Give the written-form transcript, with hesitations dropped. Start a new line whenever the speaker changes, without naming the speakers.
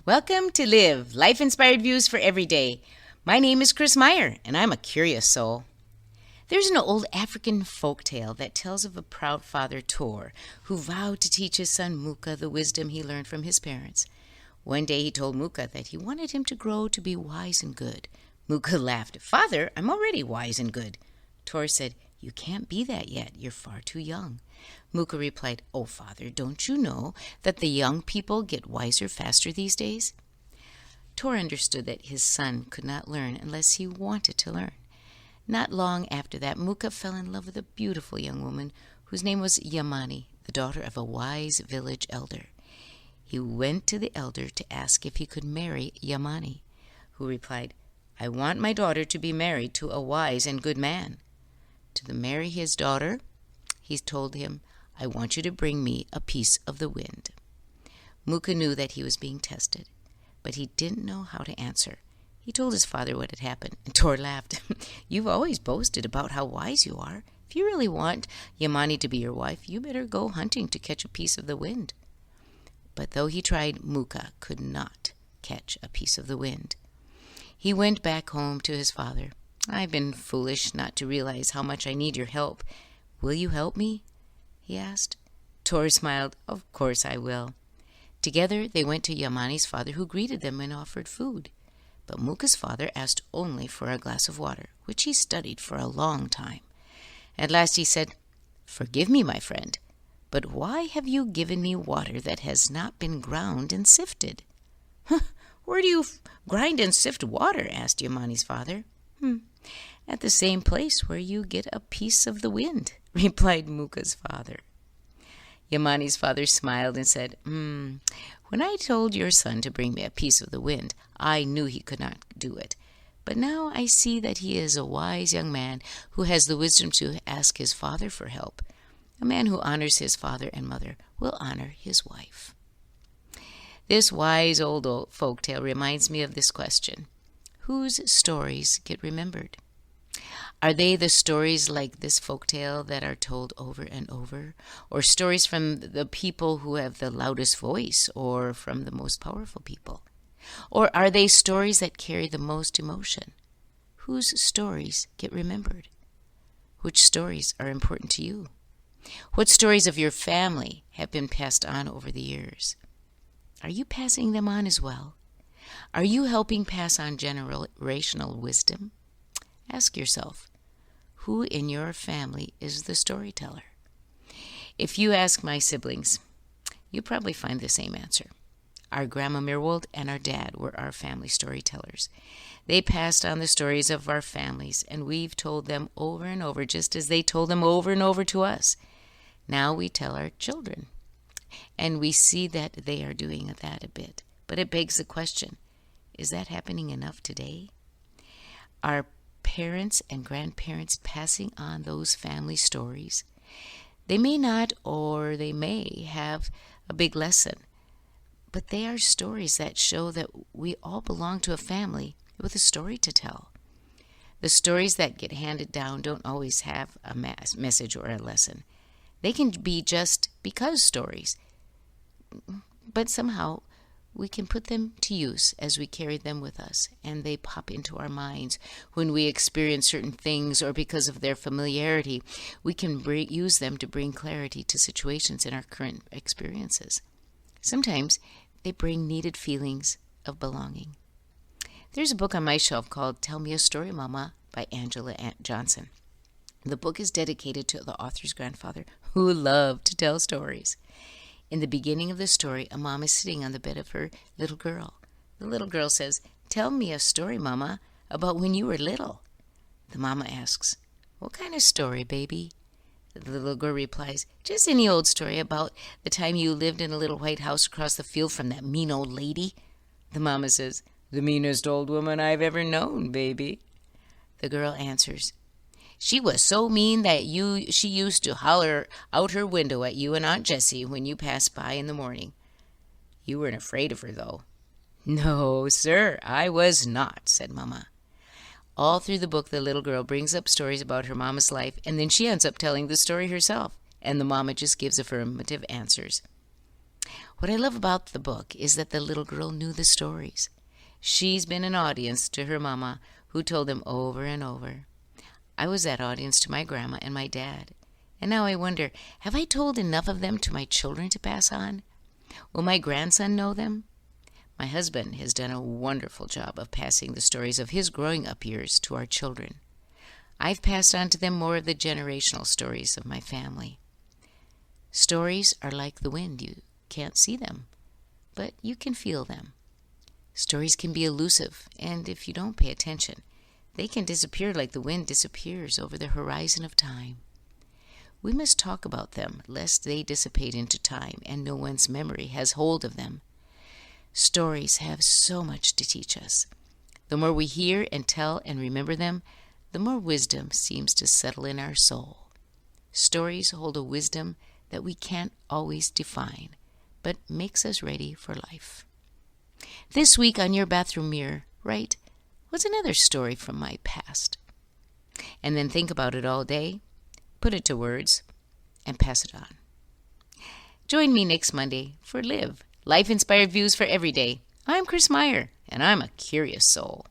Welcome to Live, life-inspired views for every day. My name is Chris Meyer, and I'm a curious soul. There's an old African folk tale that tells of a proud father, Tor, who vowed to teach his son Muka the wisdom he learned from his parents. One day he told Muka that he wanted him to grow to be wise and good. Muka laughed. "Father, I'm already wise and good." Tor said, "You can't be that yet. You're far too young." Muka replied, "Oh, father, don't you know that the young people get wiser faster these days?" Tor understood that his son could not learn unless he wanted to learn. Not long after that, Muka fell in love with a beautiful young woman whose name was Yamani, the daughter of a wise village elder. He went to the elder to ask if he could marry Yamani, who replied, "I want my daughter to be married to a wise and good man." To marry his daughter, he told him, "I want you to bring me a piece of the wind." Muka knew that he was being tested, but he didn't know how to answer. He told his father what had happened, and Tor laughed. "You've always boasted about how wise you are. If you really want Yamani to be your wife, you better go hunting to catch a piece of the wind." But though he tried, Muka could not catch a piece of the wind. He went back home to his father. "I've been foolish not to realize how much I need your help. Will you help me?" he asked. Tor smiled. "Of course I will." Together they went to Yamani's father, who greeted them and offered food. But Muka's father asked only for a glass of water, which he studied for a long time. At last he said, "Forgive me, my friend, but why have you given me water that has not been ground and sifted?" "Where do you grind and sift water?" asked Yamani's father. "At the same place where you get a piece of the wind," replied Muka's father. Yamani's father smiled and said, "When I told your son to bring me a piece of the wind, I knew he could not do it. But now I see that he is a wise young man who has the wisdom to ask his father for help. A man who honors his father and mother will honor his wife." This wise old folk tale reminds me of this question: whose stories get remembered? Are they the stories like this folk tale that are told over and over, or stories from the people who have the loudest voice, or from the most powerful people? Or are they stories that carry the most emotion? Whose stories get remembered? Which stories are important to you? What stories of your family have been passed on over the years? Are you passing them on as well? Are you helping pass on generational wisdom? Ask yourself, who in your family is the storyteller? If you ask my siblings, you probably find the same answer. Our Grandma Mirwold and our dad were our family storytellers. They passed on the stories of our families, and we've told them over and over, just as they told them over and over to us. Now we tell our children, and we see that they are doing that a bit. But it begs the question, is that happening enough today? Are parents and grandparents passing on those family stories? They may not, or they may have a big lesson, but they are stories that show that we all belong to a family with a story to tell. The stories that get handed down don't always have a message or a lesson. They can be just because stories, but somehow we can put them to use as we carry them with us, and they pop into our minds when we experience certain things, or because of their familiarity, we can use them to bring clarity to situations in our current experiences. Sometimes they bring needed feelings of belonging. There's a book on my shelf called Tell Me a Story, Mama by Angela Johnson. The book is dedicated to the author's grandfather, who loved to tell stories. In the beginning of the story, a mom is sitting on the bed of her little girl. The little girl says, "Tell me a story, Mama, about when you were little." The mama asks, "What kind of story, baby?" The little girl replies, "Just any old story about the time you lived in a little white house across the field from that mean old lady." The mama says, "The meanest old woman I've ever known, baby." The girl answers, "She was so mean that she used to holler out her window at you and Aunt Jessie when you passed by in the morning. You weren't afraid of her, though." "No, sir, I was not," said Mama. All through the book, the little girl brings up stories about her mama's life, and then she ends up telling the story herself, and the mama just gives affirmative answers. What I love about the book is that the little girl knew the stories. She's been an audience to her mama, who told them over and over. I was that audience to my grandma and my dad. And now I wonder, have I told enough of them to my children to pass on? Will my grandson know them? My husband has done a wonderful job of passing the stories of his growing up years to our children. I've passed on to them more of the generational stories of my family. Stories are like the wind. You can't see them, but you can feel them. Stories can be elusive, and if you don't pay attention, they can disappear like the wind disappears over the horizon of time. We must talk about them, lest they dissipate into time and no one's memory has hold of them. Stories have so much to teach us. The more we hear and tell and remember them, the more wisdom seems to settle in our soul. Stories hold a wisdom that we can't always define, but makes us ready for life. This week on your bathroom mirror, write, "What's another story from my past?" And then think about it all day, put it to words, and pass it on. Join me next Monday for Live, Life-Inspired Views for Every Day. I'm Chris Meyer, and I'm a curious soul.